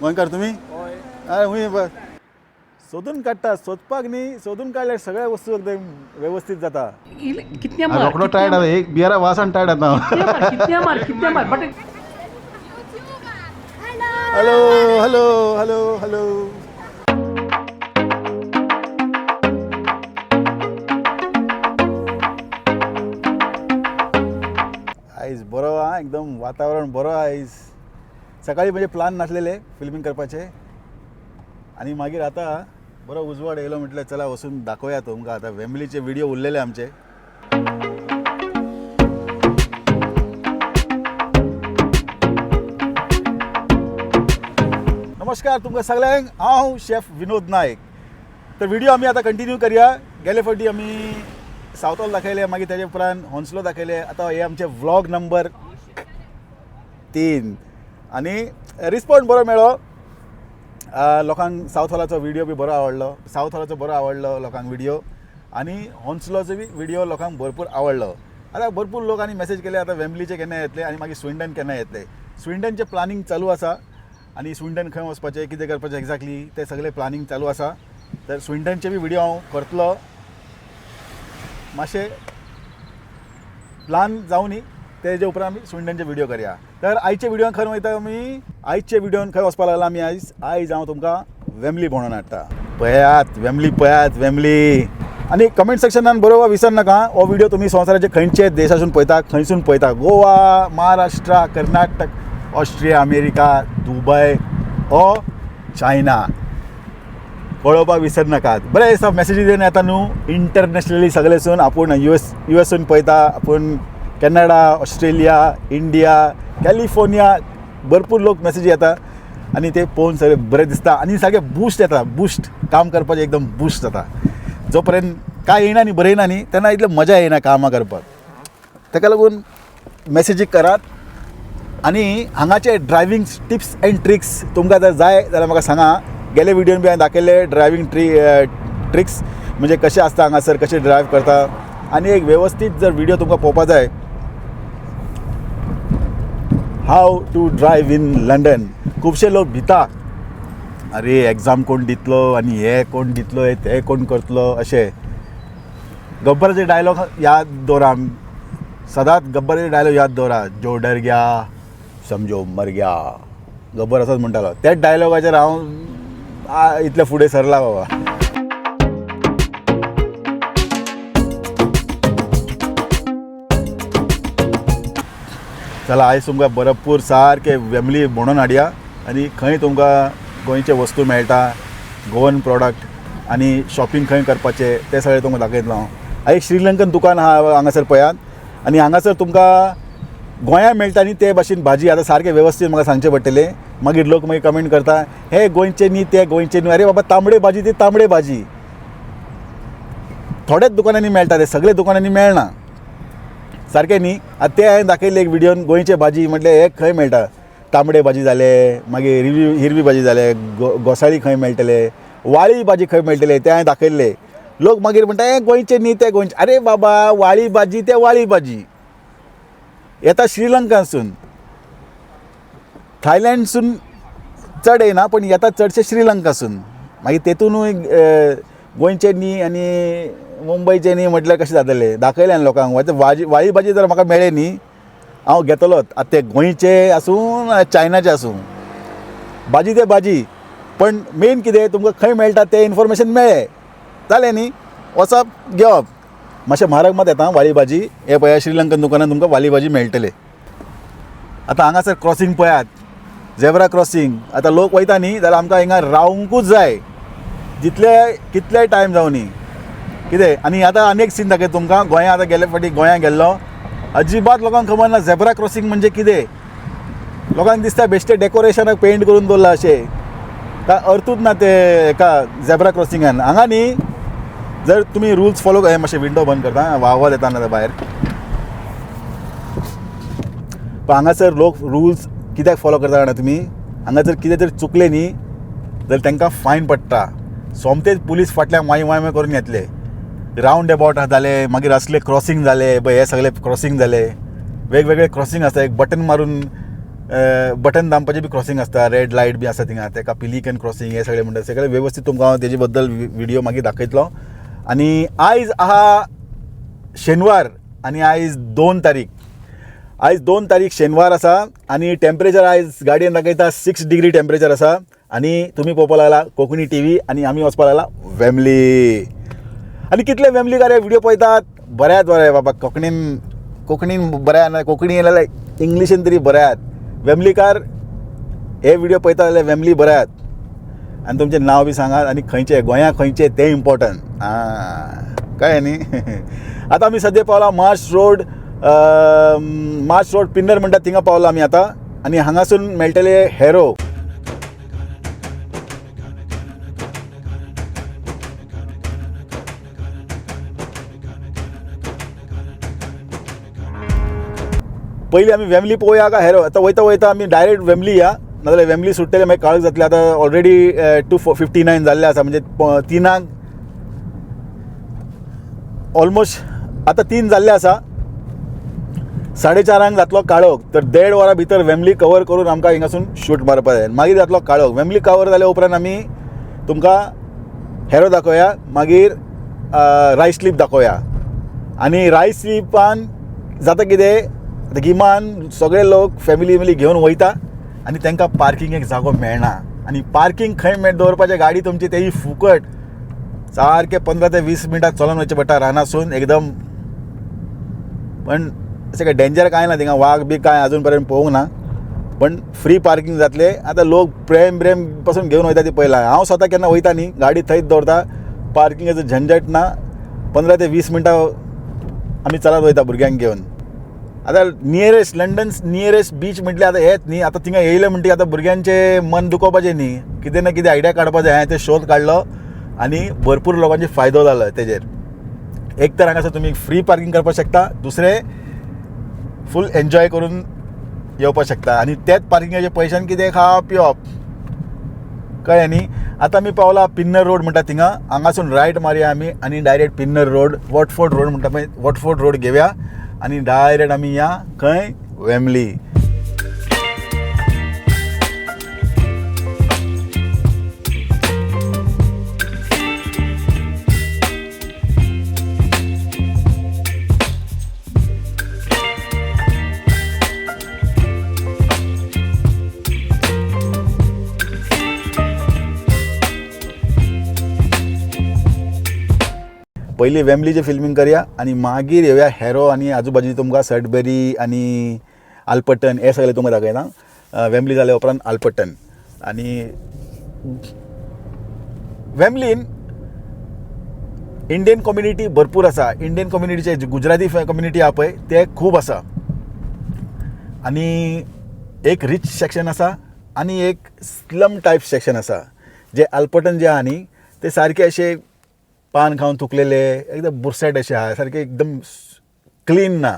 गोंयकार तुम्ही अरे हुंय सोदून काडटा सोदपाक न्ही सोदून काडल्यार सगळ्या वस्तू एकदम व्यवस्थित जाता कितने मार रोकडो टायर्ड आता एक बियारा वासान टायर्ड आता कितने मार but hello hello hello hello आयज बरो हा एकदम वातावरण बरो आयज सकाळी म्हणजे प्लान नासलेले फिल्मिंग करपाचे आणि मागीर आता बरो उजवाड येयलो म्हटल्यार चला वचून दाखोवया तुमकां आता वेम्बलीचे व्हिडिओ उरलेले आमचे नमस्कार तुमकां सगळ्यांक हांव शेफ विनोद नायक तर व्हिडिओ आमी आतां कंटिन्यू करया गेले फावटी आमी सावथ हॉल दाखयले मागीर तेजे उपरांत हॉन्सलो दाखयले आतां हे आमचे व्लॉग नंबर 3 आनी रिस्पॉन्स बरो मेळ्ळो लोकांक सावथ हॉलाचो व्हिडिओ बी बरो आवडलो सावथ हॉलाचो बरो आवडलो लोकांक व्हिडिओ आनी हॉन्सलोचो बी व्हिडिओ लोकांक भरपूर आवडलो आतां भरपूर लोक आनी मॅसेज केले आतां वेम्बलीचे केन्ना येतले आनी मागीर स्विंडन केन्ना येतले स्विंडनचें प्लानिंग चालू आसा आनी स्विंडन खंय वचपाचें कितें करपाचें एक्झॅक्टली तें सगळें प्लानिंग चालू आसा तर स्विंडनचे बी व्हिडिओ हांव करतलो मातशें प्लान जावनी तेजे उपरांत आमी स्विंडनचे व्हिडिओ करया तर आयचे व्हिडिओन खंय वयता आमी आयचे व्हिडिओन खंय वचपाक लागला आमी आयज हांव तुमकां वेम्बली भोंवडावन हाडटा पळयात वेम्बली आनी कमेंट सेक्शनान बरोबर विसर नाका हो व्हिडिओ तुमी संवसाराचे खंयचे देशासून पळयता खंयसून पळयता गोवा महाराष्ट्रा कर्नाटक ऑस्ट्रिया अमेरिका दुबय ओ चायना पळोवपाक विसर नाकात बरें दिसता मॅसेजी येवन येता न्हू इंटरनॅशनली सगळेसून आपूण युएसून पळयता आपूण कॅनडा ऑस्ट्रेलिया इंडिया कॅलिफोर्निया भरपूर लोक मॅसेज येता आनी ते पळोवन सगळें बरें दिसता आनी सारकें बूस्ट येता बूस्ट काम करपाचें एकदम बूस्ट जाता जो पर्यंत काय येयना न्ही बरयना न्ही तेन्ना इतलें मजा येना कामां करपाक ताका लागून मॅसेजी करात आनी हांगाचे ड्रायव्हिंग टिप्स एंड ट्रिक्स तुमकां जर जाय जाल्यार म्हाका सांगा गेले व्हिडिओन बी हांवें दाखयले ड्रायव्हिंग ट्रिक्स म्हणजे कशें आसता हांगासर कशें ड्रायव्ह करता आनी एक वेवस्थीत जर व्हिडिओ तुमकां पळोवपाक जाय हाव टू ड्रायव्ह इन लंडन खुबशे लोक भिता अरे एग्जाम कोण दितलो आनी हे कोण दितलो ते कोण करतलो अशें गब्बराचे डायलॉग याद दवरा सदांच गब्बराचे डायलॉग याद दवरा जो डर गया समजो मर गया गब्बर असोच म्हणटालो त्याच डायलॉगाचेर हांव इतले फुडें सरला बाबा चला आयज तुमकां भरपूर सारके वेम्बली भोंवडावन हाडया आनी खंय तुमकां गोंयचे वस्तू मेळटा गोवन प्रॉडक्ट आनी शॉपिंग खंय करपाचें तें सगळें तुमकां दाखयतलो हांव एक श्रीलंकन दुकान आहा हांगासर पळयात आनी हांगासर तुमकां गोंयां मेळटा न्ही ते भाशेन भाजी आतां सारकें वेवस्थीत म्हाका सांगचें पडटलें मागीर लोक मागीर कमेंट करता हे गोंयचे न्ही ते गोंयचे न्ही अरे बाबा तांबडे भाजी ती तांबडे भाजी थोड्याच दुकानांनी मेळटा ते सगळे दुकानांनी मेळना सारकें न्ही आतां ते हांवें दाखयलें एक व्हिडिओन गोंयचे भाजी म्हटलें हे खंय मेळटा तांबडे भाजी जाले मागीर हिरवी भाजी जाले घोसाळी खंय मेळटले वाळी भाजी खंय मेळटले ते हांवें दाखयल्ले लोक मागीर म्हणटा हे गोंयचे न्ही ते गोंयचे अरे बाबा वाळी भाजी ते वाळी भाजी येता श्रीलंकासून थायलँडसून चड येना पण येता चडशे श्रीलंकासून मागीर तेतूनय गोंयचे न्ही आनी मुंबयचे न्ही म्हटल्यार कशें जातलें दाखयलें लोकांक वाळी भाजी जर म्हाका मेळ्ळी न्ही हांव घेतलोच आतां ते गोंयचे आसूं चायनाचे आसूं भाजी ते भाजी पण मेन कितें तुमकां खंय मेळटा तें इन्फॉर्मेशन मेळ्ळें जालें न्ही वचप घेवप मातशें म्हारग मात येता वाळी भाजी हे पळया श्रीलंकन दुकानान तुमकां वाळी भाजी मेळटले आतां हांगासर क्रॉसींग पळयात झेब्रा क्रॉसींग आतां लोक वयता न्ही जाल्यार आमकां हिंगा रावंकूच जाय कितलेय टायम जावं न्ही कितें आनी आतां आनी एक सीन दाखयता तुमकां गोंया आतां गेले फावटी गोंया गेल्लो अजिबात लोकांक खबर ना झेब्रा क्रॉसींग म्हणजे कितें लोकांक दिसता बेश्टे डेकोरेशनाक पेंट करून दवरला अशें काय अर्थूच ना ते एका झेब्रा क्रॉसिंगान हांगा न्ही जर तुमी रुल्स फॉलो हे मातशें विंडो बंद करता वावर येता ना भायर पण हांगासर लोक रुल्स कित्याक फॉलो करता जाणा तुमी हांगा जर कितें जर चुकलें न्ही जाल्यार तांकां फायन पडटा सोमतेच पुलीस फाटल्यान वाय करून येतले रावंड अबावट जाले मागीर असले क्रॉसींग जाले हे सगळे क्रॉसींग जाले वेगवेगळे क्रॉसींग आसता एक बटन मारून बटन दामपाचें बी क्रॉसींग आसता, रेड लायट बी आसा थिंगा, तेका पिलिकन क्रॉसींग हे सगळे म्हणटा, सगळे वेवस्थीत तुमकां हांव तेजे बद्दल व्हिडिओ मागीर दाखयतलो. आनी आयज आहा शेनवार आनी आयज 2 तारीख. आयज 2 तारीख शेनवार आसा आनी टेम्परेचर आयज गाडयेन दाखयता 6 डिग्री टेम्परेचर आसा. आनी तुमी पळोवपाक लागला कोंकणी टीव्ही आनी आमी वचपाक लागला वेमली. आनी कितले वेमलीकार हे व्हिडिओ पळयतात, बऱ्यात बरें बाबा. कोंकणीन बऱ्या, कोंकणी येयलें इंग्लिशीन तरी बऱ्यात. वेमलीकार हे व्हिडिओ पळयता जाल्यार वेमली बऱ्यात. आनी तुमचें नांव बी सांगात आनी खंयचे गोंया खंयचे तें इम्पॉर्टंट. कळ्ळें न्ही. आतां आमी सद्या पावला मार्च रोड पिन्नर म्हणटा थिंगा पावला आमी आतां. आनी हांगासून मेळटले हेरो. पयलीं आमी वेमली पळोवया काय हेरो. आतां वयता आमी डायरेक्ट वेमली या, नाजाल्यार वेमली सुट्टले मागीर काळोख जातले. आतां ऑलरेडी 2:59 जाल्ले आसा, म्हणजे 3 ऑलमोस्ट आतां 3 जाल्ले आसा. 4:30 जातलो काळोख. तर 1.5 वरां भितर वेमली कवर करून आमकां हिंगासून शूट मारपा जाय. मागीर जातलो काळोख. वेमली कवर जाल्या उपरांत आमी तुमकां हेरो दाखोवया, मागीर रायस स्लीप दाखोवया. आनी रायस स्लीपान जाता कितें, गिमान सगळे लोक फॅमिली घेवन वयता आनी तांकां पार्किंगेक जागो मेळना. आनी पार्किंग खंय दवरपाचें गाडी तुमची तेही फुकट. सारकें 15 ते 20 मिनटां चलोन वयचें पडटा रानासून एकदम. पण अशें काय डेंजर कांय ना थिंगा, वाघ बी कांय आजून पर्यंत पळोवंक ना. पण फ्री पार्किंग जातले. आतां लोक प्रेम पासून घेवन वयता ती पळयलां. हांव स्वता केन्ना वयता न्ही, गाडी थंयच दवरता, पार्किंगाचो झंझट ना. 15 ते 20 मिनटां आमी चलत वयता भुरग्यांक घेवन. आतां लंडन नियरेस्ट बीच म्हटलें आतां हेच न्ही. आतां थिंगा येयलें म्हणटी आतां भुरग्यांचें मन दुखोवपाचें न्ही, कितें ना कितें आयडिया काडपा जाय. हांवें ते शोध काडलो आनी भरपूर लोकांचे फायदो जालो तेजेर. एक तर हांगासर तुमी फ्री पार्किंग करपाक शकता, दुसरें फूल एन्जॉय करून येवपाक शकता. आनी तेच पार्किंगाच्या पयशांनी कितें खावप पिवप. कळ्ळें न्ही. आतां आमी पावला पिन्नर रोड म्हणटा थिंगा. हांगासून रायट मारया आमी आनी डायरेक्ट पिन्नर रोड, वॉटफोर्ड रोड म्हणटा पळय, वॉटफोर्ड रोड घेवया आनी डायरेक्ट आमी या खंय वेमली. पयलीं वेमलीचें फिल्मींग करया आनी मागीर येवया हेरो आनी आजूबाजू तुमकां सडबेरी आनी आल्पटन हे सगळें तुमकां दाखयता. वेमली जाल्या उपरांत आल्पटन. आनी वेमलीन इंडियन कम्युनिटी भरपूर आसा. इंडियन कम्युनिटीचे गुजराती कम्युनिटी आहा पळय ते खूब आसा. आनी एक रिच सेक्शन आसा आनी एक स्लम टायप सेक्शन आसा. जे आल्पटन जे आहा न्ही ते सारके अशे पान खावन थुकलेले, एकदम बुरसेट अशे आहा, सारके एकदम क्लीन ना.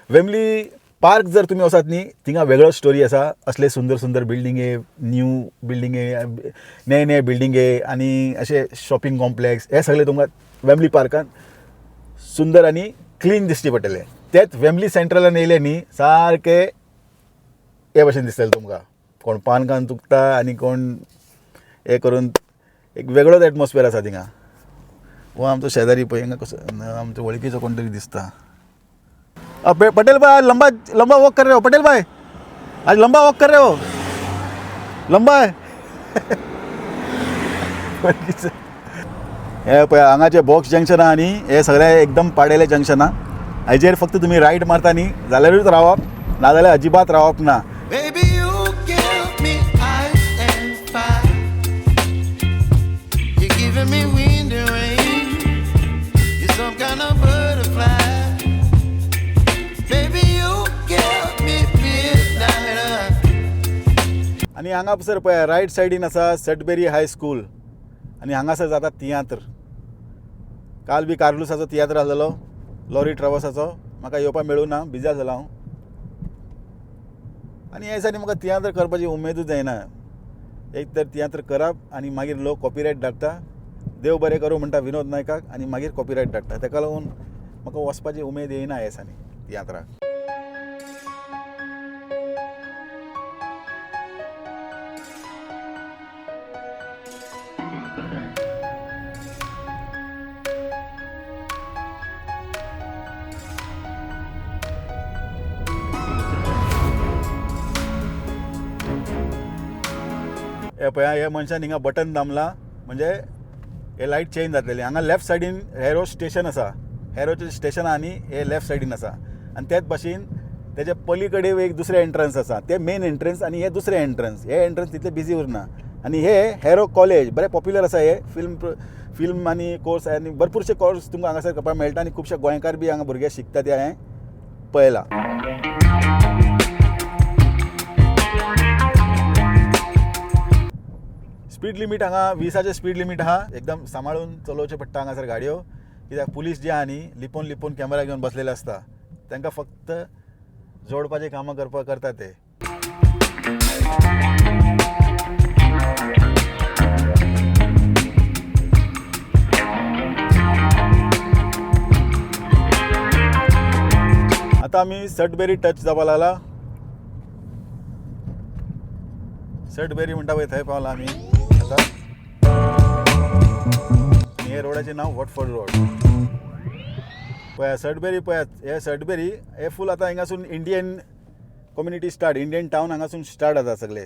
वेमली पार्क जर तुमी वसात न्ही थिंगा वेगळो स्टोरी आसा. असले सुंदर सुंदर बिल्डिंगे, न्यू बिल्डिंगे, नये बिल्डिंगे आनी अशे शॉपिंग कॉम्प्लेक्स हे सगळे तुमकां वेमली पार्कान सुंदर आनी क्लीन दिसचे पडटले. तेच वेमली सेंट्रलान येयले न्ही सारके हे भशेन दिसतले तुमकां. कोण पान खावन थुकता आनी कोण हे करून एक वेगळोच एटमॉस्फियर आसा थिंगा. वो आमचो शेजारी पळय हिंगा कसो आमचो वळखीचो कोण तरी दिसता. पटेल भाई लंबा वॉक कर रहे हो. पटेल भाई आज लंबा वॉक कर रहे हो. लंबा है. हे पळय हांगाचे बॉक्स जंक्शन आहा न्ही हे सगळे एकदम पाडेले जंक्शन आहा. हाजेर फक्त तुमी रायट मारता न्ही जाल्यारूच रावप, नाजाल्यार अजिबात रावप ना. आनी हांगासर पळय रायट सायडीन आसा सडबेरी हाय स्कूल आनी हांगासर जाता तियात्र. काल बी कार्लुसाचो तियात्र आसलेलो, लॉरी ट्रॅवर्साचो. म्हाका येवपाक मेळूं ना, बिजी आसलो हांव. आनी हे दिसांनी म्हाका तियात्र करपाची उमेदूच जायना. एक तर तियात्र करप आनी मागीर लोक कॉपीरायट धाडटा. देव बरें करूं म्हणटा विनोद नायकाक आनी मागीर कॉपीरायट धाडटा. ताका लागून म्हाका वचपाची उमेद येयना ह्या दिसांनी तियात्राक. हे पळया हे मनशान हिंगा बटन दामला म्हणजे हे लायट चेंज जातलेली. हांगा लेफ्ट सायडीन हेरो स्टेशन आसा, हेरोचें स्टेशन आनी हे लेफ्ट सायडीन आसा आनी त्याच भाशेन तेच्या पलीकडे एक दुसरें एंट्रन्स आसा, ते मेन एंट्रन्स आनी हे दुसरें एंट्रन्स. हे एंट्रन्स तितले बिजी उरना आनी हे हेरो कॉलेज बरें पॉप्युलर आसा. हे फिल्म आनी कोर्स आनी भरपूरशे कोर्स तुमकां हांगासर करपाक मेळटा आनी खुबशे गोंयकार बी हांगा भुरगे शिकता ते हांवें पळयलां. स्पीड लिमीट हांगा 20चे स्पीड लिमीट आहा. एकदम सांबाळून चलोवचें पडटा हांगासर गाडयो, कित्याक पुलीस जे आहा न्ही लिपोवन लिपोवन कॅमेरा घेवन बसलेले आसता. तांकां फक्त जोडपाचें कामां करता ते. आतां आमी सटबेरी टच जावपा लागला. सटबेरी म्हणटा पळय थंय पावला आमी आतां. हे रोडाचें नांव वॉटफोर्ड रोड. पळया सटबेरी पळयात, हे सटबेरी हे फूल आतां हिंगासून Indian community start, Indian town हांगासून स्टार्ट जाता सगळे.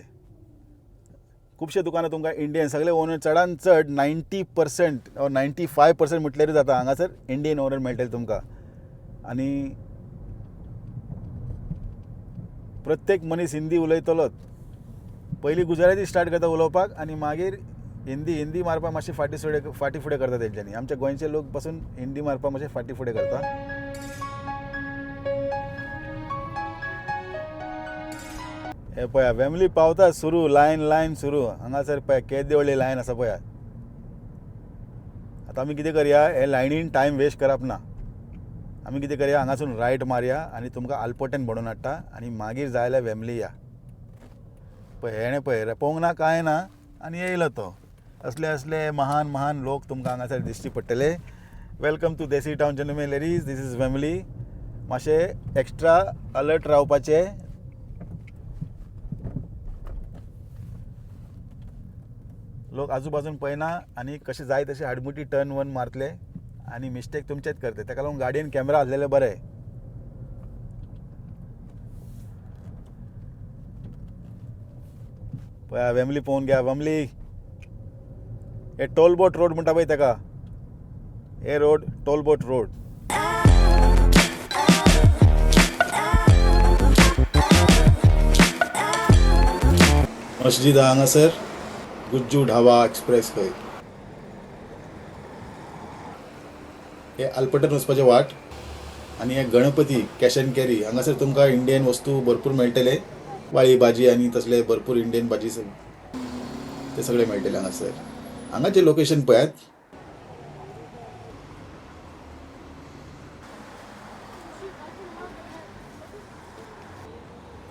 खुबशे दुकानां तुमकां इंडियन सगळे ओनर चडान चड 90% ऑर 95% म्हटल्यार जाता हांगासर इंडियन ओनर मेळटले तुमकां. आनी प्रत्येक मनीस हिंदी उलयतलोच. पयलीं गुजराती स्टार्ट करता उलोवपाक आनी मागीर हिंदी मारपाक मातशें फाटी फुडें करता तेंच्यांनी. आमचे गोंयचे लोक पासून हिंदी मारपाक मातशें फाटी फुडें करता. हे पळया वेमली पावता सुरू, लायन सुरू. हांगासर पळया केदी व्हडली लायन आसा पळया. आतां आमी कितें करया, हे लायनीन टायम वेस्ट करप ना. आमी कितें करया, हांगासून रायट मारया आनी तुमकां आल्पोटेन भोंवून हाडटा आनी मागीर जाय जाल्यार वेमली या. पळय हेणें पळय पोवंक ना कांय ना आनी येयलो तो. असले महान लोक तुमकां हांगासर दिश्टी पडटले. Welcome to Desi town gentleman ladies, this is Wembley. मातशें एक्स्ट्रा अलर्ट रावपाचें. लोक आजूबाजून पळयना आनी कशें जाय तशें हाडमुटी टर्न वन मारतले आनी मिस्टेक तुमचेच करते. ताका लागून गाडयेन कॅमेरा आसलेले बरें. पळया वेमली पळोवन घ्या. वेमली हे टोलबोट रोड म्हणटा पळय ताका, हे रोड टोलबोट रोड. मस्जिद हांगासर गुज्जू ढाबा एक्सप्रेस खंय. हे आल्पटन वचपाचें वाट आनी हे गणपती कॅश एंड कॅरी. हांगासर तुमकां इंडियन वस्तू भरपूर मेळटले. वाळी भाजी आनी तसले भरपूर इंडियन भाजी ते सगळे मेळटले हांगासर. हांगाचें लोकेशन पळयात.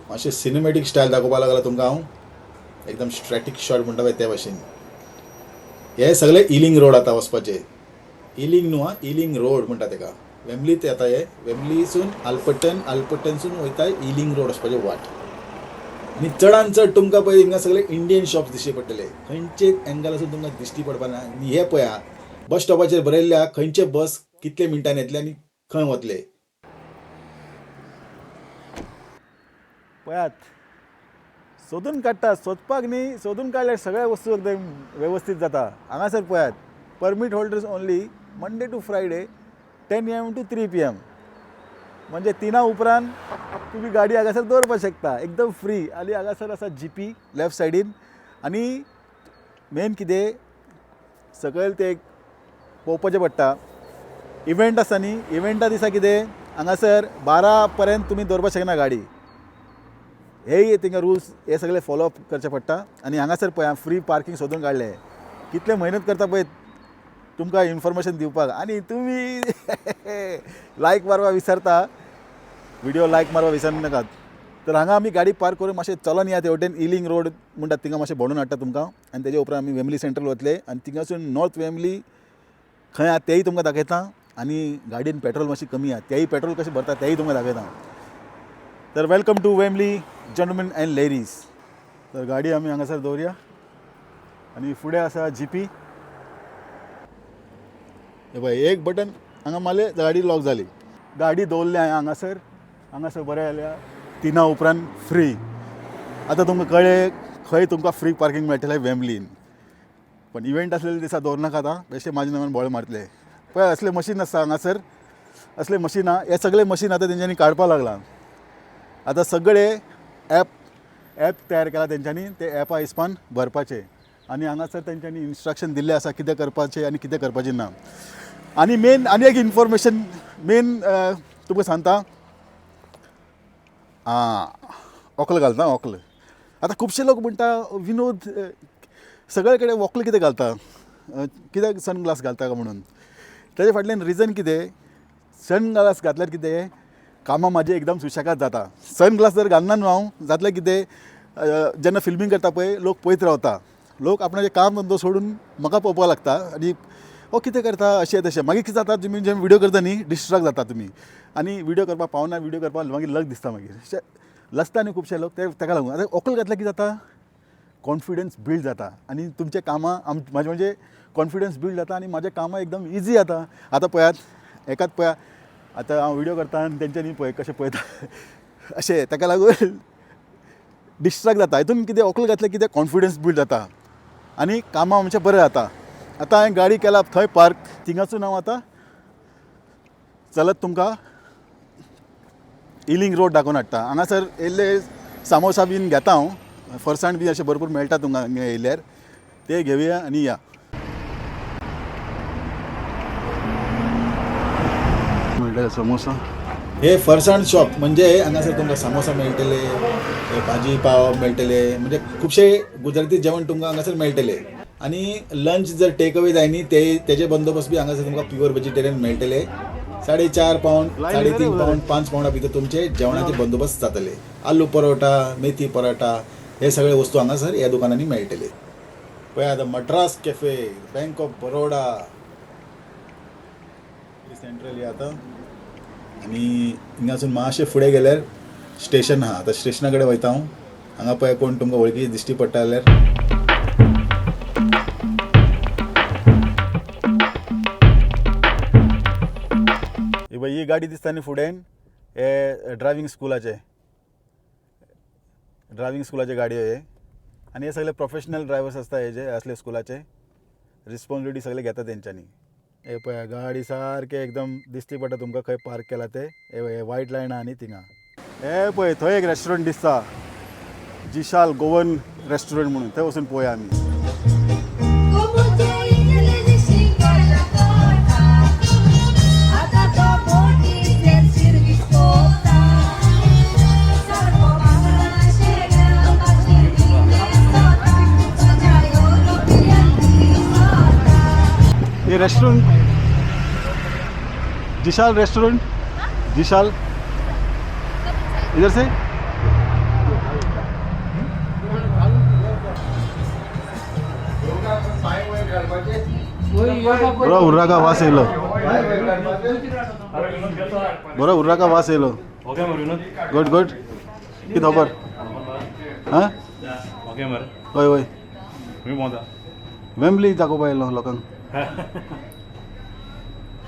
मातशें सिनेमॅटीक स्टायल दाखोवपाक लागला तुमकां हांव. एकदम स्ट्रॅटीक शॉट म्हणटा पळय त्या भाशेन. हे सगळे इलिंग रोड आतां वचपाचे. इलिंग न्हू आं, इलिंग रोड म्हणटा ताका. वेमली ते येता, हे वेमलीसून आल्पटनसून वयता इलिंग रोड वचपाचें वाट. आनी चडान चड तुमकां पळय हिंगा सगळे इंडियन शॉप्स दिश्टी पडटले. खंयचेच एंगलासून तुमकां दिश्टी पडपाना. आनी हे पळया बस स्टॉपाचेर बरयल्ल्या खंयचे बस कितले मिनटान येतले आनी खंय वतले. पळयात सोदून काडटा. सोदपाक न्ही, सोदून काडल्यार सगळ्या वस्तू एकदम वेवस्थीत जाता. हांगासर पळयात permit holders only Monday to Friday 10 AM to 3 PM. म्हणजे 3 उपरांत तुम्ही गाडी हांगासर दवरपाक शकता एकदम फ्री. आनी हांगासर आसा GP लेफ्ट सायडीन. आनी मेन कितें सकयल ते पळोवपाचें पडटा. इव्हेंट आसा न्ही, इव्हेंटा दिसा कितें हांगासर 12 पर्यंत तुमी दवरपाक शकना गाडी. हे थिंगा रुल्स हे सगळे फॉलो अप करचे पडटा. आनी हांगासर पळय फ्री पार्किंग सोदून काडलें. कितले मेहनत करता पळय तुमकां इन्फॉर्मेशन दिवपाक. आनी तुमी लायक मारपा विसरता. व्हिडिओ लायक मारपा विसरना नाकात. तर हांगा आमी गाडी पार्क करून मातशें चलून या. ते वटेन इलिंग रोड म्हणटात थिंगा मातशें भोंवून हाडटा तुमकां. आनी तेजे उपरांत आमी वेमली सेंट्रल वतले आनी थिंगासून नॉर्थ वेमली खंय आहा तेंय तुमकां दाखयता. आनी गाडयेन पेट्रोल मातशी कमी आहा, तेंय पेट्रोल कशें भरता तेंय तुमकां दाखयता. तर welcome to Wembley gentleman and ladies. तर गाडी आमी हांगासर दवरया. आनी फुडें आसा GP हे पळय एक बटन हांगा मारले गाडी लॉक जाली. गाडी दवरली हांगासर बरें जाल्या 3 उपरांत फ्री. आतां तुमकां कळ्ळें खंय तुमकां फ्री पार्किंग मेळटलें वेम्बलीन. पण इव्हेंट असलेल्या दिसा दवरनाका आतां बेश्टे म्हाज्या नांवान बोळे मारतले. पळय असले मशीन आसता हांगासर असले मशीन आहा. हे सगळे मशीन आतां तेंच्यांनी काडपाक लागला. आतां सगळे ॲप तयार केला तेंच्यांनी. ते ॲपा हिसपान भरपाचे आनी हांगासर तेंच्यांनी इन्स्ट्रक्शन दिल्ले आसा कितें करपाचें आनी कितें करपाचें ना. आनी मेन आनी एक इन्फॉर्मेशन तुमकां सांगता. ऑकल घालता ऑकल. आतां खुबशे लोक म्हणटा विनोद सगळे कडेन वॉकल कितें घालता, कित्याक सनग्लास घालता काय म्हणून. ताजे फाटल्यान रिजन कितें, सनग्लास घातल्यार कितें कामां म्हाजे एकदम सुशेगाद जाता. सनग्लास जर घालना न्हू हांव जातलें कितें, जेन्ना फिल्मींग करता पळय लोक पळयत रावता. लोक आपणाचें काम धंदो सोडून म्हाका पळोवपाक लागता आनी हो कितें करता अशें तशें. मागीर कितें जाता तुमी जेन्ना विडियो करता न्ही डिस्ट्रॅक्ट जाता तुमी आनी विडियो करपाक पावना. विडियो करपाक मागीर लग दिसता मागीर लसता न्ही खुबशे लोक ताका लागून. आतां ऑकल घातल्यार कितें जाता कॉन्फिडन्स बिल्ड जाता आनी तुमचें कामां म्हाजें म्हणजे कॉन्फिडन्स बिल्ड जाता आनी म्हाजें कामां एकदम इजी जाता. आतां पळयात एकाच पळया आतां हांव विडियो करता आनी तेंच्यांनी पळय कशें पळयता अशें. ताका लागून डिस्ट्रॅक्ट जाता. हितून कितें ऑकल घातल्यार कितें कॉन्फिडन्स बिल्ड जाता आनी कामां आमचें बरें जाता. आतां हांवें गाडी केला थंय पार्क. थिंगासून हांव आतां चलत तुमकां इलिंग रोड दाखोवन हाडटा. हांगासर येयल्ले सामोसा बीन घेता हांव. फरसाण बी अशें भरपूर मेळटा तुमकां हांगा येयल्यार. ते घेवया आनी या मेळटा समोसा. हे फरसाण शॉप म्हणजे हांगासर तुमकां सामोसा मेळटले, भाजी पाव मेळटले, म्हणजे खुबशे गुजराती जेवण तुमकां हांगासर मेळटले. आनी लंच जर टेक अवे जाय न्ही तेजे बंदोबस्त बी हांगासर तुमकां प्युअर वेजिटेरियन मेळटले. 4.5 पावंड 3.5 पावंड 5 पावंडा भितर तुमचे जेवणाचे बंदोबस्त जातले. आलू परोटा, मेथी परोटा हे सगळे वस्तू हांगासर ह्या दुकानांनी मेळटले. पळय आतां Madras cafe, bank of Baroda central या आतां. आनी हिंगासून मातशें फुडें गेल्यार स्टेशन आहा. आतां स्टेशना कडेन वयता हांव. हांगा पळय कोण तुमकां वळखी दिश्टी पडटा जाल्यार ही गाडी दिसता न्ही फुडें हे ड्रायविंग स्कुलाचे गाडयो हे. आनी हे सगळे प्रोफेशनल ड्रायव्हर्स आसता हेजे असले स्कुलाचे. रिस्पॉन्सिबिलिटी सगळे घेता तेंच्यांनी. हे पळय गाडी सारके एकदम दिश्टी पडटा तुमकां खंय पार्क केला ते. हे वायट लायन आहा न्ही थिंगा. हे पळय थंय एक रेस्टॉरंट दिसता जिशाल गोवन रेस्टॉरंट म्हणून. थंय वचून पळोवया आमी. ये रेस्टोरेंट जिशाल रेस्टोरेंट जिशाल इधर से बरो उर्रा का वास येयलो. बरो उर्रा का वास येयलो. Good good. कितें खबर हां हय हय वेम्बली दाखोवपा येयलो लोकांक.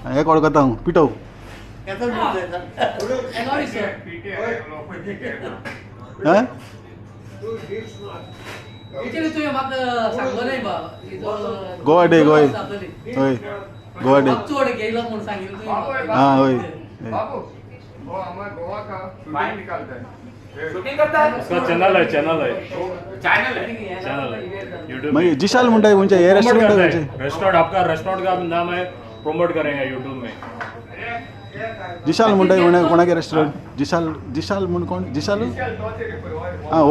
हे वळखता हांव पिटो. हां गोवा डे गोय हय गोवा डे हां हय. मागीर जिशाल म्हणटा म्हणजे हे रेस्टोरेंट आपका रेस्टोरेंट का नाम है प्रमोट करेंगे यूट्यूब में. जिशाल म्हणटा म्हणे कोणागे रेस्टोरंट जिशाल जिशाल म्हण कोण जिशाल हां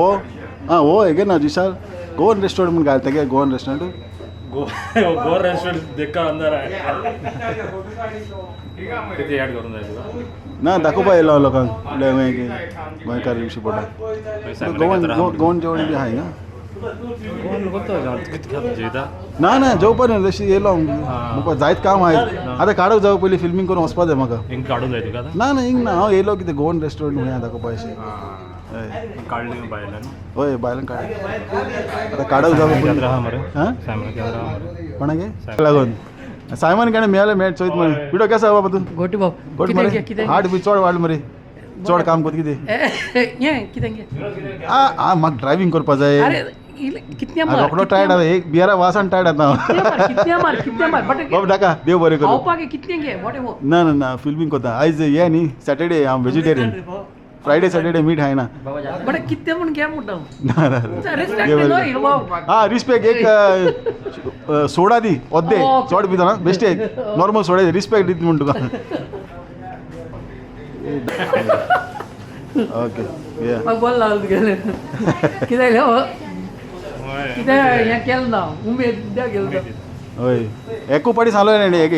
हो हेगे ना जिशाल गोवन रेस्टोरंट म्हण घालता गे गोवन रेस्टोरंट. गोवा रेस्टोरेंट देखकर अंदर आहे. किती ऍड करून जायचं ना दाखोवपा येयलो लोकांक गोंयकार दिवशी पडटा. गोवन जेवण बी आहाय ना. ना ना जेवपा न्ही जशी येयलो म्हाका जायत काम आहाय. आतां काडूंक जावं पयलीं फिल्मींग करून वचपा जाय म्हाका. हिंग काढून जाय तुका ना ना हिंग ना हांव येयलो कितें गोवन रेस्टोरंट म्हणून दाखोवपा अशें. काढली बायला हय बायलांक काड. आतां काडूंक जावं मरे हां मरे कोणागे लागून सायमन केणें मेळ्ळें मेळ चोयत मरे विडो केसो बाबा तूं गोटी भाऊ कोट कितें मरे घे कितें हार्ट बी चड वाडल मरे चड काम कोत कितें हें कितें घे आ म्हाका ड्रायव्हिंग करपा जाय अरे कितने मार रोकडो टायर्ड आता एक बियारा वासान टायर्ड आता कितने मार बट बाबा नाका देव बरें करूं खावपाक कितने घे वॉट एवर ना ना ना फिल्मिंग कोता आयज हे न्ही सॅटर्डे हांव व्हेजिटेरियन फ्रायडे सॅटर्डे मीठ खायना बट कितने म्हण घे म्हणटा ना ना देव रिस्पेक्ट बरें नो करूं. हिरवा हा रिस्पेक्ट एक सोडा दी ओद्दे ओके. चड पिता ना बेश्टे नॉर्मल सोडा रिस्पेक्ट दिता म्हण तुका ओके या म्हाका बरें लागलें तुगेलें कितें कितें हें केलें ना उमेद कित्याक गेलो हय एकू पाटी सांगलो एक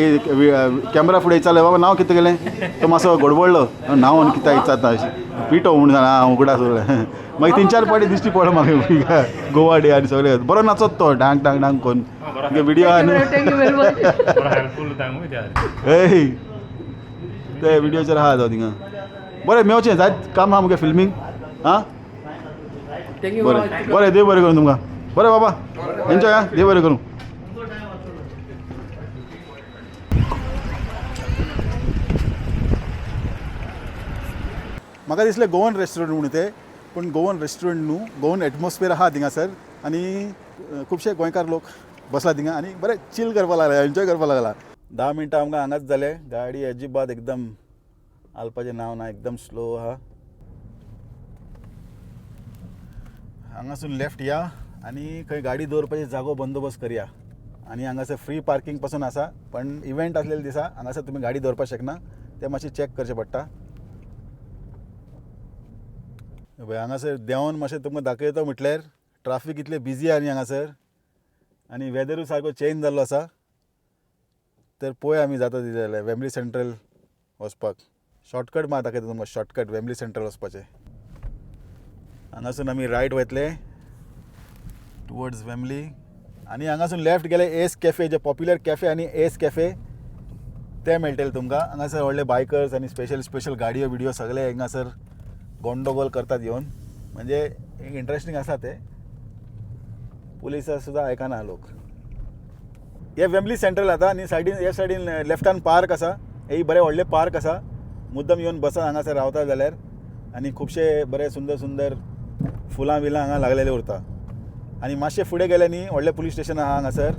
कॅमेरा फुडें इचारलें बाबा नांव कितें गेलें तो मातसो गडबडलो नांव आनी कित्याक इचारता अशें पिठो म्हणून सांग हांव उगडा सगळें मागीर 3-4 पाटी दिश्टी पडलो म्हाका गोवा डे आनी सगळें बरो नाचत तो डांग डांग डांग करून व्हिडिओ आहा न्हू थँक्यू व्हेरी मच बड़ा हेल्पफुल था मुझे यार ए ते व्हिडिओचेर आहा तो थिंगा बरें मेवचें जायत काम आहा मुगे फिल्मींग आं थँक्यू बरें बरें देव बरें करूं तुमकां बरें बाबा एन्जॉय आं देव बरें करूं म्हाका दिसलें गोवन रेस्टॉरंट म्हणून तें पूण गोवन रेस्टॉरंट न्हू गोवन एटमॉस्फियर आहा थिंगासर आनी खुबशे गोंयकार लोक बसला थिंगा आनी बरें चिल करपा लागला एन्जॉय करपा लागला 10 मिनटां आमकां हांगाच जाले गाडी अजिबात एकदम आलपाचें नांव ना एकदम स्लो आहा हांगासून लेफ्ट या आनी खंय गाडी दवरपाची जागो बंदोबस्त करया आनी हांगासर फ्री पार्किंग पासून आसा पण इव्हेंट आसलेले दिसा हांगासर तुमी गाडी दवरपाक शकना तें मातशें चॅक करचें पडटा हांगासर देंवन मातशें तुमकां दाखयता म्हटल्यार ट्राफीक इतलें बिजी आहा न्ही हांगासर आनी वेदरूय सारको चेंज जाल्लो आसा तर पळय आमी जाता तितलें जाल्यार वेम्बली सेंट्रल वचपाक शॉर्टकट मार दाखयता तुमकां शॉर्टकट वेम्बली सेंट्रल वचपाचें हांगासून आमी रायट वयतले टुवर्ड्स वेम्बली आनी हांगासून लेफ्ट गेले एस कॅफे जे पॉप्युलर कॅफे आनी एस कॅफे ते मेळटले तुमकां हांगासर व्हडले बायकर्स आनी स्पेशल गाडयो बिडयो सगळे हांगासर गोंडोगोल करतात येवन म्हणजे एक इंट्रस्टींग आसा ते पुलिसां सुद्दां आयकना लोक हे वेम्बली सेंट्रल आतां आनी सायडीन हे सायडीन लेफ्टान पार्क आसा हे बरे व्हडले पार्क आसा मुद्दम येवन बसा हांगासर रावता जाल्यार आनी खुबशे बरे सुंदर सुंदर फुलां बिलां हांगा लागलेले उरता आनी मातशे फुडें गेले न्ही व्हडलें पुलीस स्टेशन आहा हांगासर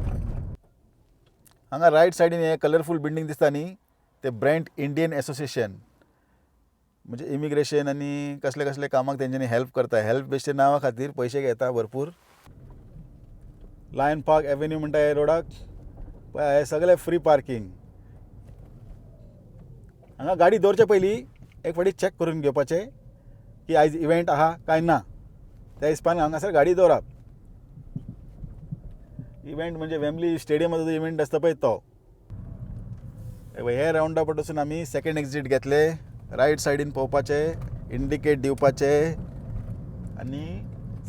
हांगा रायट सायडीन हे कलरफूल बिल्डींग दिसता न्ही ते ब्रँड इंडियन एसोसिएशन म्हणजे इमिग्रेशन आनी कसले कसले कामाक तेंच्यांनी हेल्प करता हेल्प बेश्टे नांवा खातीर पयशे घेता भरपूर लायन पार्क एवेन्यू म्हणटा हे रोडाक पळय हे सगळे फ्री पार्किंग हांगा गाडी दवरचे पयलीं एक फावटी चॅक करून घेवपाचें की आयज इव्हेंट आहा काय ना त्या हिसपान हांगासर गाडी दवरप इव्हेंट म्हणजे वेम्बली स्टेडियमाचो जो इव्हेंट आसता पळय तो हे रावंडा पटसून आमी सेकेंड एक्झीट घेतले रायट सायडीन पळोवपाचें इंडिकेट दिवपाचें आनी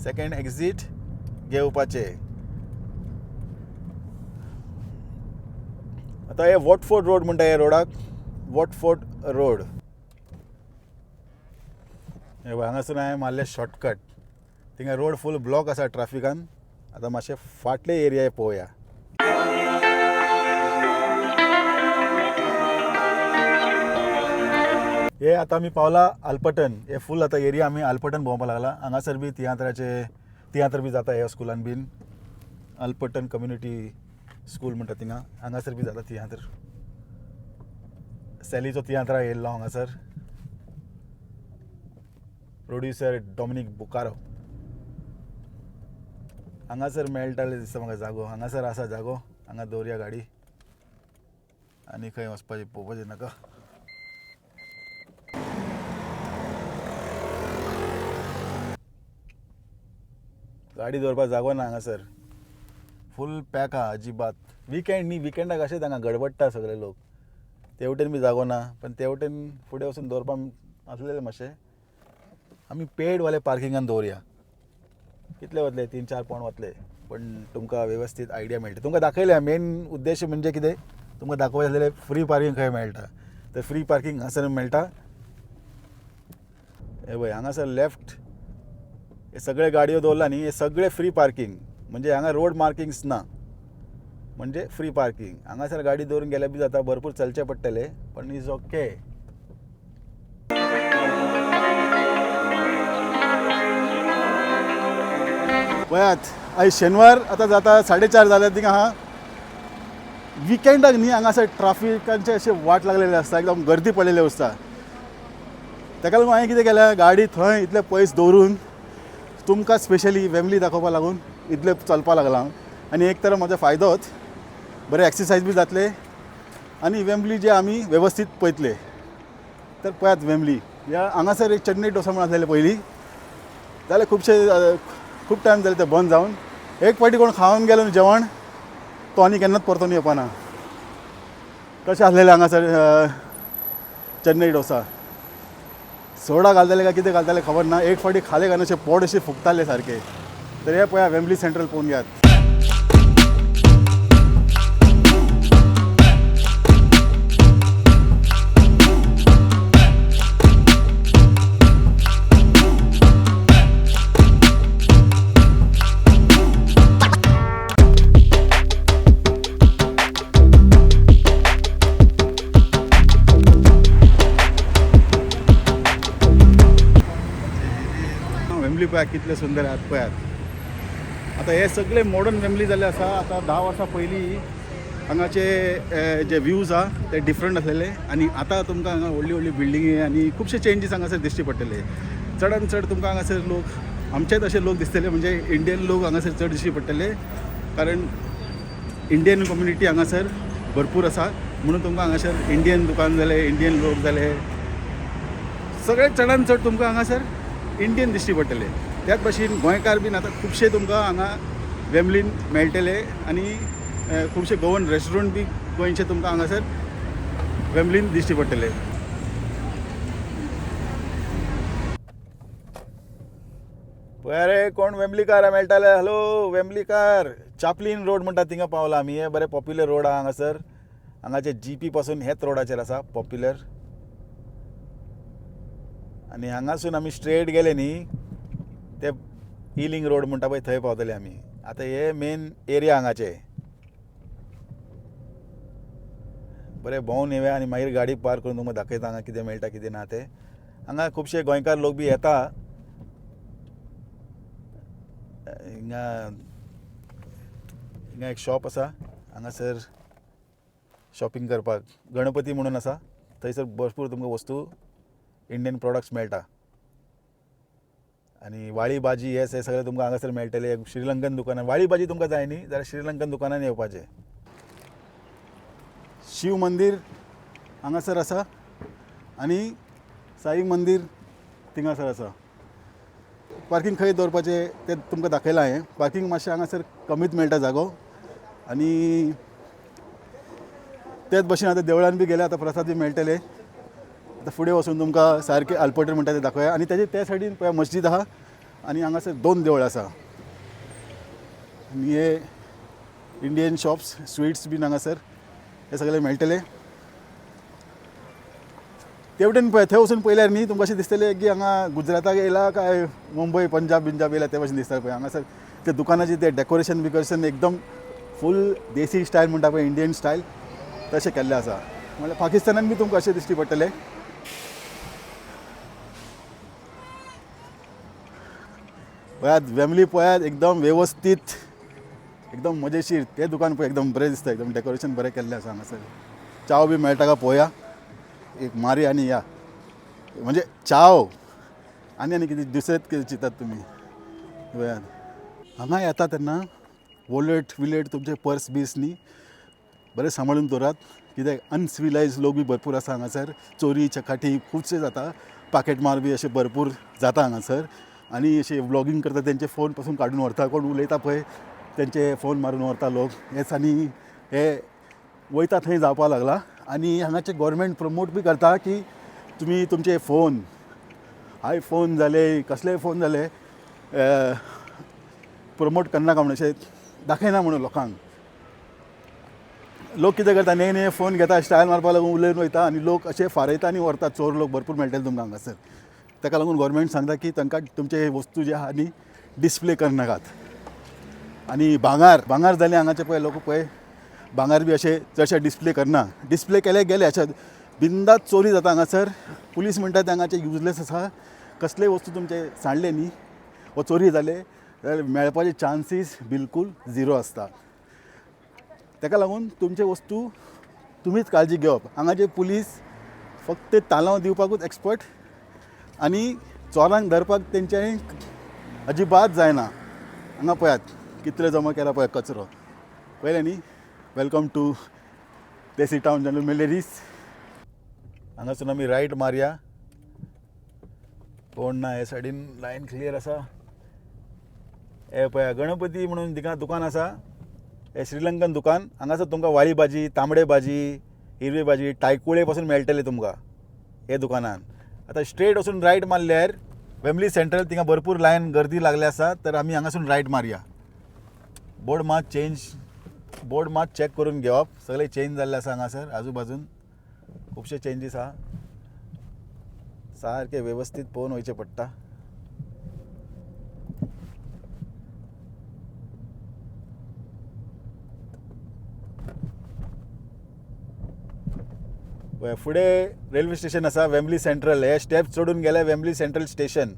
सेकेंड एक्झीट घेवपाचें आतां हे वॉटफोर्ड रोड म्हणटा हे रोडाक वॉटफोर्ड रोड हांगासून हांवें मारलें शॉर्टकट थिंगा रोड फूल ब्लॉक आसा ट्राफिकान आतां मातशे फाटले एरिया पळोवया हे आतां आमी पावला आल्पटन हे फूल आतां एरिया आमी आल्पटन भोंवपाक लागला हांगासर बी तियात्र बी जाता ह्या स्कुलान बीन आल्पटन कम्युनिटी स्कूल म्हणटा थिंगा हांगासर बी जाता तियात्र सॅलीचो तियात्रा येयल्लो हांगासर प्रोड्युसर डॉमिनीक बुकारो हांगासर मेळटाले दिसता म्हाका जागो हांगासर आसा जागो हांगा दवरया गाडी आनी खंय वचपाचें पळोवपाचें नाका गाडी दवरपाक जागो ना हांगासर फूल पॅक आहा अजिबात विकेंड न्ही विकेंडाक अशेंच हांगा गडबडटा सगळे लोक तेवटेन बी जागो ना पण तेवटेन फुडें वचून दवरपाक आसलेलें मातशें आमी पेडवाले पार्किंगान दवरया कितले वतले 3-4 पावण वतले पण तुमकां वेवस्थीत आयडिया मेळटा तुमकां दाखयल्या मेन उद्देश म्हणजे कितें तुमकां दाखोवचें जाल्यार फ्री पार्किंग खंय मेळटा तर फ्री पार्किंग हांगासर मेळटा हे पळय हांगासर लेफ्ट हे सगळे गाडयो दवरला न्ही हे सगळे फ्री पार्किंग म्हणजे हांगा रोड मार्किंग्स ना म्हणजे फ्री पार्किंग. हांगासर गाडी दवरून गेल्यार बी जाता, भरपूर चलचें पडटलें, पण इज ओके. पळयात आयज शेनवार आतां जाता 4:30 जाल्यात थिंगा आहा. विकेंडाक न्ही हांगासर ट्राफिकांचे अशे वाट लागलेले आसता, एकदम गर्दी पडलेली आसता. ताका लागून हांवें कितें केलें, गाडी थंय इतले पयस दवरून तुमकां स्पेशली वेमली दाखोवपा लागून इतले चलपा लागलां. आनी एक तर म्हजो फायदोच, बरें एक्सरसायज बी जातले आनी वेमली जे आमी वेवस्थीत पळयतले. तर पळयात वेमली ह्या हांगासर एक चेन्नई डोसा म्हण आसलेले पयलीं, जाल्यार खूब टायम जाले ते बंद जावन. एक फावटी कोण खावन गेलो न्ही जेवण, तो आनी केन्नाच परतून येवपाना. तशें आसलेलें हांगासर चेन्नई डोसा. सोडा घालताले काय कितें घालताले खबर ना, एक फावटी खाले काय अशें पोट अशें फुगताले सारके. तर हे पळया वेमली सेंट्रल पळोवन घेयात. वेमली पळया कितले सुंदर आहात पळयात. आता हे सगळे मॉडर्न वेमली जाल्ले आसा. आता 10 वर्सां पयलीं हांगाचे जे व्ह्यूज आहा ते डिफरंट आसलेले, आनी आतां तुमकां हांगा व्हडली व्हडली बिल्डिंगी आनी खुबशे चेंजीस हांगासर दिश्टी पडटले. चडांत चड तुमकां हांगासर लोक आमचेच अशे लोक दिसतले, म्हणजे इंडियन लोक हांगासर चड दिश्टी पडटले, कारण इंडियन कम्युनिटी हांगासर भरपूर आसा. म्हणून तुमकां हांगासर इंडियन दुकान जाले, इंडियन लोक जाले, सगळे चडांत चड तुमकां हांगासर इंडियन दिश्टी पडटले. त्याच भाशेन गोंयकार बीन आतां खुबशे तुमकां हांगा वेमलीन मेळटले, आनी खुबशे गोवन रेस्टॉरंट बी गोंयचे तुमकां हांगासर वेमलीन दिश्टी पडटले. पळय रे कोण वेमलीकार मेळटाले. हॅलो वेमलीकार. चापलीन रोड म्हणटा थिंगा पावला आमी. हे बरें पॉप्युलर रोड आहा हांगासर. हांगाचे जीपी पासून हेच रोडाचेर आसा पॉप्युलर. आनी हांगासून आमी स्ट्रेट गेले न्ही ते इलिंग रोड म्हणटा पळय थंय पावतले आमी. आतां हे मेन एरिया हांगाचे. बरें भोंवून येवया आनी मागीर गाडी पार्क करून तुमकां दाखयता हांगा कितें मेळटा कितें ना तें. हांगा खुबशे गोंयकार लोक बी येता. हिंगा एक शॉप आसा हांगासर शॉपिंग करपाक, गणपती म्हणून आसा. थंयसर भरपूर तुमकां वस्तू इंडियन प्रोडक्ट्स मेळटा. आनी वाळी भाजी हे सगळे तुमकां हांगासर मेळटले. श्रीलंकन दुकानां, वाळी भाजी तुमकां जाय न्ही जाल्यार श्रीलंकन दुकानान येवपाचें. शिव मंदीर हांगासर आसा आनी साई मंदीर थिंगासर आसा. पार्किंग खंय दवरपाचें तें तुमकां दाखयलां हांवें. पार्किंग मातशें हांगासर कमीच मेळटा जागो. आनी तेच भशेन आतां देवळान बी गेले आतां प्रसाद बी मेळटले. आतां फुडें वचून तुमकां सारकें आलपटेर म्हणटा तें दाखोवया. आनी तेजे त्या सायडीन पळय मस्जीद आहा आनी हांगासर 2 देवळां आसा. आनी हे इंडियन शॉप्स, स्वीट्स बीन हांगासर हे सगळे मेळटले. तेवटेन पळय थंय वचून पळयल्यार न्ही तुमकां अशें दिसतलें की हांगा गुजराताक येयला काय मुंबय पंजाब येयला ते भशेन दिसता पळय. हांगासर ते दुकानाचें तें डेकोरेशन एकदम फूल देसी स्टायल म्हणटा पळय, इंडियन स्टायल तशें केल्लें आसा. म्हळ्यार पाकिस्तानान बी तुमकां अशें दिश्टी पडटलें. पळयात वेमली पळयात एकदम वेवस्थीत, एकदम मजेशीर. ते दुकान पळय एकदम बरें दिसता, एकदम डेकोरेशन बरें केल्लें आसा हांगासर. चाव बी मेळटा काय पळोवया. एक मारी आनी या म्हणजे चाव आनी कितें दुसरेंच कितें चिंतात तुमी. पळयात हांगा येता तेन्ना वॉलेट विलेट तुमचे पर्स बीस न्ही बरें सांबाळून दवरात, कित्याक अनसिविलायज लोक बी भरपूर आसा हांगासर. चोरी चकाटी खुबशे जाता, पाकेट मार बी अशें भरपूर जाता हांगासर. आनी अशे व्लॉगिंग करता तेंचे फोन पासून काडून व्हरता, कोण उलयता पळय तेंचे फोन मारून व्हरता लोक. हेच आनी हे वयता थंय जावपाक लागला. आनी हांगाचे गव्हर्मेंट प्रमोट बी करता की तुमी तुमचे फोन, आयफोन जाले कसलेय फोन जाले प्रमोट करनाका म्हणून, अशें दाखयना म्हणून लोकांक. लोक कितें करता नये नये फोन घेता, स्टायल मारपाक लागून उलयन वयता आनी लोक अशे फारयता आनी व्हरता. चोर लोक भरपूर मेळटले तुमकां हांगासर. ताका लागून गव्हर्मेंट सांगता की तांकां तुमचे वस्तू जे आहा न्ही डिस्प्ले करनाकात. आनी भांगार जाले हांगाचे पळय लोक पळय भांगार बी अशें चडशे डिस्प्ले करना. डिस्प्ले केले गेले अशें बिंदास चोरी जाता हांगासर. पुलीस म्हणटात हांगाचे युजलेस आसा. कसलेय वस्तू तुमचे सांडले न्ही वो चोरी जाले जाल्यार मेळपाचे चान्सीस बिलकूल झिरो आसता. ताका लागून तुमचे वस्तू तुमीच काळजी घेवप. हांगाचे पुलीस फक्त तालांव दिवपाकूच एक्सपर्ट आनी चोरांक धरपाक तेंच्यांनी अजिबात जायना. हांगा पळयात कितले जमा केला पळय कचरो. पळयलें न्ही. Welcome to Desi town general मिलेरीस. हांगासून आमी रायट मारया. कोण ना हे सायडीन लायन क्लियर आसा. हे पळया गणपती म्हणून थिंगा दुकान आसा. हे श्रीलंकन दुकान. हांगासर तुमकां वाळी भाजी, तांबडे भाजी, हिरवी भाजी, टायकुळे पासून मेळटले तुमकां हे दुकानान. आतां स्ट्रेट वचून रायट मारल्यार वेम्बली सेंट्रल थिंगा भरपूर लायन गर्दी लागले आसा. तर आमी हांगासून रायट मारया. बोर्ड मात चॅक करून घेवप. सगळे चेंज जाल्ले आसा हांगासर आजू बाजून खुबशे चेंजीस आहा. सारके वेवस्थीत पळोवन वयचें पडटा. फुडें रेल्वे स्टेशन आसा वेम्बली सेंट्रल. हे स्टेप्स चडून गेले वेम्बली सेंट्रल स्टेशन.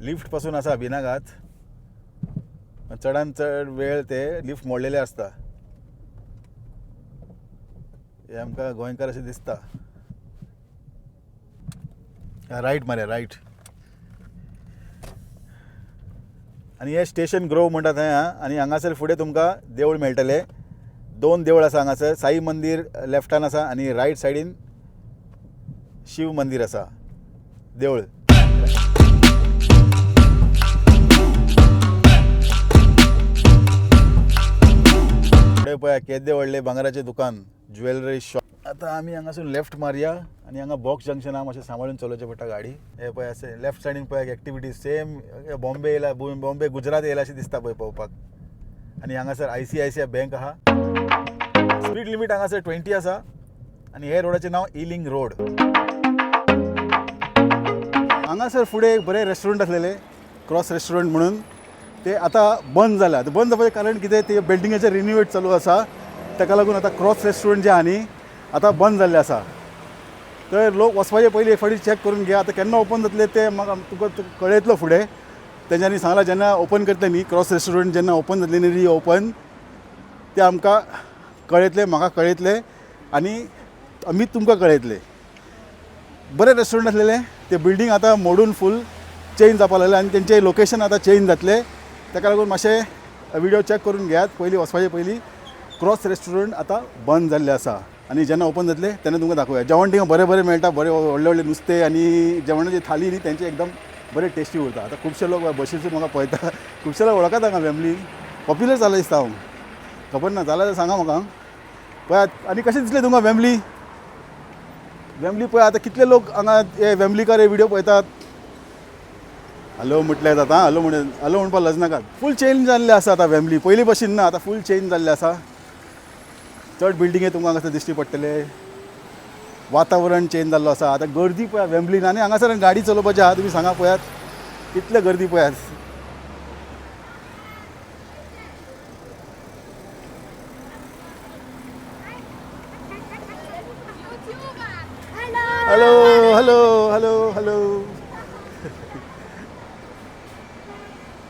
लिफ्ट पासून आसा भिनागात. चडान चड वेळ ते लिफ्ट मोडलेले आसता. हे आमकां गोंयकार अशें दिसता. रायट मारया रायट. आनी हे स्टेशन ग्रोव म्हणटा थंय आहा. आनी हांगासर फुडें तुमकां देवूळ मेळटलें. 2 देवूळ आसा हांगासर. साई मंदीर लेफ्टान आसा आनी रायट सायडीन शिव मंदीर आसा देवूळ. फुडें पळया केदे व्हडले भांगराचें दुकान, ज्वेलरी शॉप. आतां आमी हांगासून लेफ्ट मारया आनी हांगा बॉक्स जंक्शन आहा. मातशें सांबाळून चलोवचें पडटा गाडी. हे पळय अशें लेफ्ट सायडीन पळय एक्टिविटीज सेम बॉम्बे येयला बॉम्बे गुजरात येयला अशें दिसता पळय पळोवपाक. आनी हांगासर ICICI बँक आहा. स्पीड लिमीट हांगासर 20 आसा. आनी हे रोडाचें नांव इलिंग रोड. हांगासर फुडें एक बरें रेस्टॉरंट आसलेलें क्रॉस रेस्टॉरंट म्हणून. ते आतां बंद जाल्या. बंद जावपाचें कारण कितें ते बिल्डिंगेचें रिनोवेट चालू आसा. ताका लागून आतां क्रॉस रेस्टॉरंट जें आहा न्ही आतां बंद जाल्लें आसा. तर लोक वचपाचे पयलीं एक फावटी चॅक करून घे. आतां केन्ना ओपन जातले ते म्हाका तुका कळयतलो फुडें. तेंच्यांनी सांगलां जेन्ना ओपन करतले न्ही क्रॉस रेस्टॉरंट जेन्ना ओपन जातले न्ही रिओपन ते आमकां कळयतले, म्हाका कळयतले आनी आमी तुमकां कळयतले. बरें रेस्टॉरंट आसलेलें. ते बिल्डींग आतां मोडून फूल चेंज जावपाक लागलें आनी तेंचें लोकेशन आतां चेंज जातलें. ताका लागून मातशें व्हिडिओ चॅक करून घेयात पयलीं वचपाचे पयलीं. क्रॉस रेस्टॉरंट आतां बंद जाल्लें आसा आनी जेन्ना ओपन जातलें तेन्ना तुमकां दाखोवया. जेवण थिंगा बरें बरें मेळटा. बरें व्हडले व्हडले नुस्तें आनी जेवणाची थाली न्ही तेंची एकदम बरें टेस्टी उरता. आतां खुबशे लोक बशीसून म्हाका पळयता. खुबशे लोक वळखता हांगा फॅमिली. पॉप्युलर जालें दिसता हांव. खबर ना जाल्यार सांगा म्हाका. पळयात आनी कशें दिसलें तुमकां वेम्बली पळय. आतां कितले लोक हांगा हे वेम्बलीकार हे व्हिडिओ पळयतात. हॅलो म्हटलें जाता. हॅलो म्हणपाक लज नाकात. फूल चेंज जाल्लें आसा आतां वेम्बली. पयलीं भशेन ना. आतां फूल चेंज जाल्लें आसा. चड बिल्डिंगे तुमकां हांगासर दिश्टी पडटले. वातावरण चेंज जाल्लो आसा. आतां गर्दी पळया वेम्बलीन. आनी हांगासर गाडी चलोवपाची आहा. तुमी सांगा पळयात कितले गर्दी पळयात. Hello hello hello hello.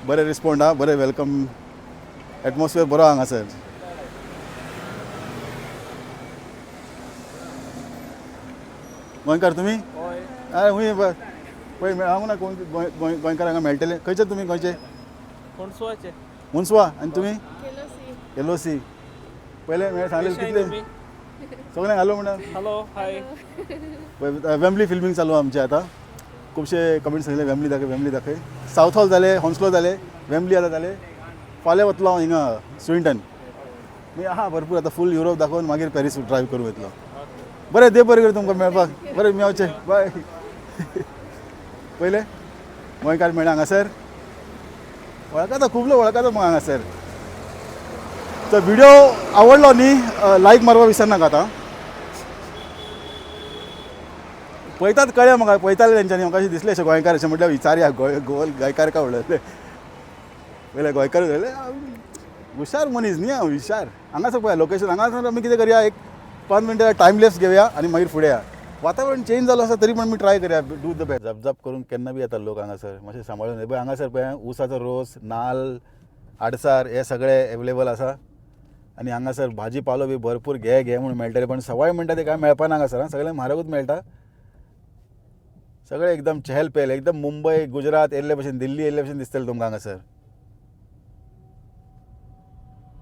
बरें रिस्पॉन्ड आहा. बरें वेलकम. एटमॉस्फियर बरो हांगासर. गोंयकार तुमी? हय हुंय पळय हांव ना कोण गोंयकार हांगा मेळटले. खंयचे तुमी खंयचे? हुंसवा. आनी तुमी? केलोसी. पयले सांगलें कितले सगळ्यांक हॅलो म्हणा. Hello hi. वेम्बली फिल्मींग चालू आमचें आतां. खुबशे कमेंट्स सांगले वेम्बली दाखय. सावथ हॉल जाले, हॉन्सलो जाले, वेम्बली आतां जाले. फाल्यां वतलो हांव हिंगा स्विंटन. मागीर आहा भरपूर आतां फूल युरोप दाखोवन मागीर पॅरीस ड्रायव्ह करूं वयतलो. बरें देव बरें कर तुमकां मेळपाक. बरें मेवचें. बाय. पयले गोंयकार मेळ्ळा हांगासर. वळखता खूब लोक वळखता म्हाका हांगासर. तर व्हिडिओ आवडलो न्ही लायक मारपाक विसरनाका आतां. पळयतात कळ्ळें म्हाका पळयताले तेंच्यांनी म्हाका अशें दिसलें अशें गोंयकार अशें म्हटल्यार विचारया गोल गोंयकार काय उडयले पयले गोंयकार उडयले हुशार मनीस न्ही हांव हुशार हांगासर पळया लोकेशन हांगासर आमी कितें करया एक 5 मिनटां टायम लेफ्ट घेवया आनी मागीर फुडें या वातावरण चेंज जालो आसा तरी पण आमी ट्राय करया डू द बेस्ट जप करून केन्ना बी येता लोक हांगासर मातशें सांबाळून पळय हांगासर पळय ऊसाचो रोस नाल्ल आडसार हे सगळे एवेलेबल आसा आनी हांगासर भाजी पालो बी भरपूर घे म्हणून मेळटले पण सवाय म्हणटा ते काय मेळपाना हांगासर सगळें म्हारगूच मेळटा सगळे एकदम चहल पहल एकदम मुंबय गुजरात येयल्ले भशेन दिल्ली येयल्ले भशेन दिसतले तुमकां हांगासर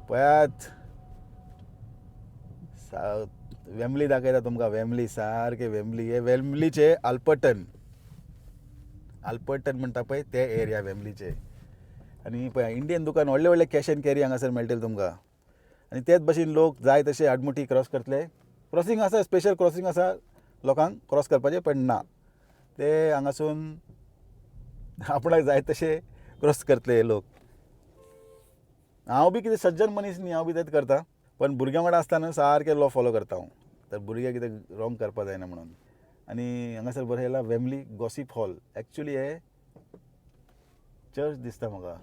पळयात वेम्बली दाखयता तुमकां वेम्बली सारके वेम्बली हे वेम्बलीचे आल्बर्टन म्हणटा पळय ते एरिया वेम्बलीचे आनी पळय इंडियन दुकान व्हडले व्हडले कॅश एंड कॅरी हांगासर मेळटले तुमकां आनी तेच भशेन लोक जाय तशे आडमुठी क्रॉस करतले क्रॉसींग आसा स्पेशल क्रॉसींग आसा लोकांक क्रॉस करपाचें पण ना ते हांगासून आपणाक जाय तशे क्रॉस करतले लोक हांव बी कितें सज्जन मनीस न्ही हांव बी तेंच करता पण भुरग्यां वांगडा आसतना सारके लॉ फॉलो करता हांव तर भुरगे कितें रॉंग करपा जायना म्हणून आनी हांगासर बरें येयला वेम्बली गॉसिप हॉल एक्चुली हे चर्च दिसता म्हाका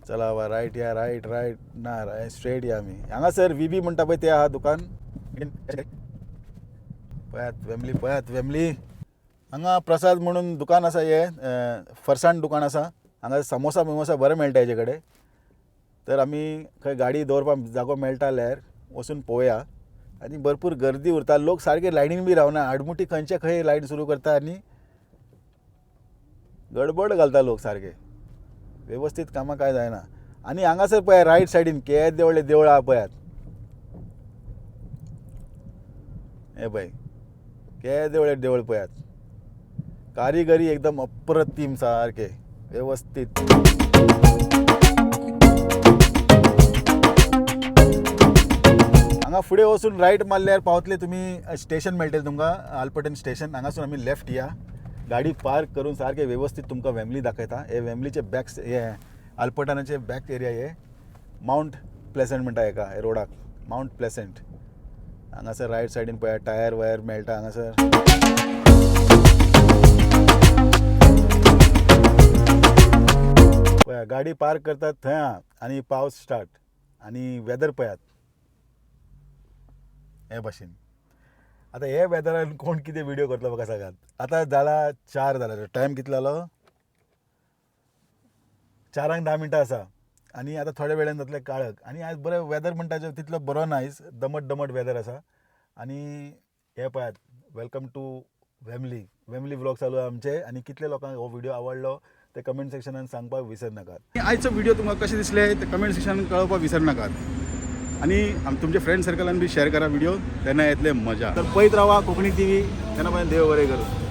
चला वा रायट या रायट ना स्ट्रेट या आमी हांगासर VB म्हणटा पळय ते आहा दुकान पळयात वेम्बली हांगा प्रसाद म्हणून दुकान आसा हे फरसाण दुकान आसा हांगा समोसा बिमोसा बरें मेळटा हेजे कडेन तर आमी खंय गाडी दवरपाक जागो मेळटा जाल्यार वचून पळोवया आनी भरपूर गर्दी उरता लोक सारके लायनीन बी रावना आडमुठी खंयचे खंय लायन सुरू करता आनी गडबड घालता लोक सारके वेवस्थीत कामां कांय जायना आनी हांगासर पळय रायट सायडीन केदे व्हडलें देवूळ आहा पळयात हे पळय केदे व्हडलें देवूळ पळयात कारिगरी एकदम अप्रतीम सारके व्यवस्थीत हांगा फुडें वचून रायट मारल्यार पावतले तुमी स्टेशन मेळटलें तुमकां आल्बर्टन स्टेशन हांगासून आमी लेफ्ट या गाडी पार्क करून सारके वेवस्थीत तुमकां वेम्बली दाखयता हे वेम्बलीचे बॅक हे आल्बर्टनाचे बॅक एरिया हे माउंट प्लेसंट म्हणटा हेका हे रोडाक माउंट प्लेसंट हांगासर रायट सायडीन पळया टायर वायर मेळटा हांगासर पळया गाडी पार्क करतात थंय आनी पावस स्टार्ट आनी वेदर पळयात हे भशेन आतां हे वेदरान कोण कितें व्हिडिओ करतलो म्हाका सांगात आतां जाला 4 जाला टायम कितलो जालो 4:10 आसा आनी आतां थोड्या वेळान जातलें काळख आनी आयज बरें वेदर म्हणटा तितलो बरो ना आयज दमट वेदर आसा आनी हे पळयात वेलकम टू वेम्बली व्लॉग चालू आमचे आनी कितले लोकांक हो व्हिडिओ आवडलो ते कमेंट सेक्शनान सांगपाक विसरनाकात आयचो व्हिडिओ तुमकां कशें दिसले ते कमेंट सेक्शनान कळोवपाक विसरनाकात आनी तुमच्या फ्रेंड सर्कलान बी शेअर करा व्हिडिओ तेन्ना येतले मजा तर पळयत रावा कोंकणी TV तेन्ना देव बरें करूं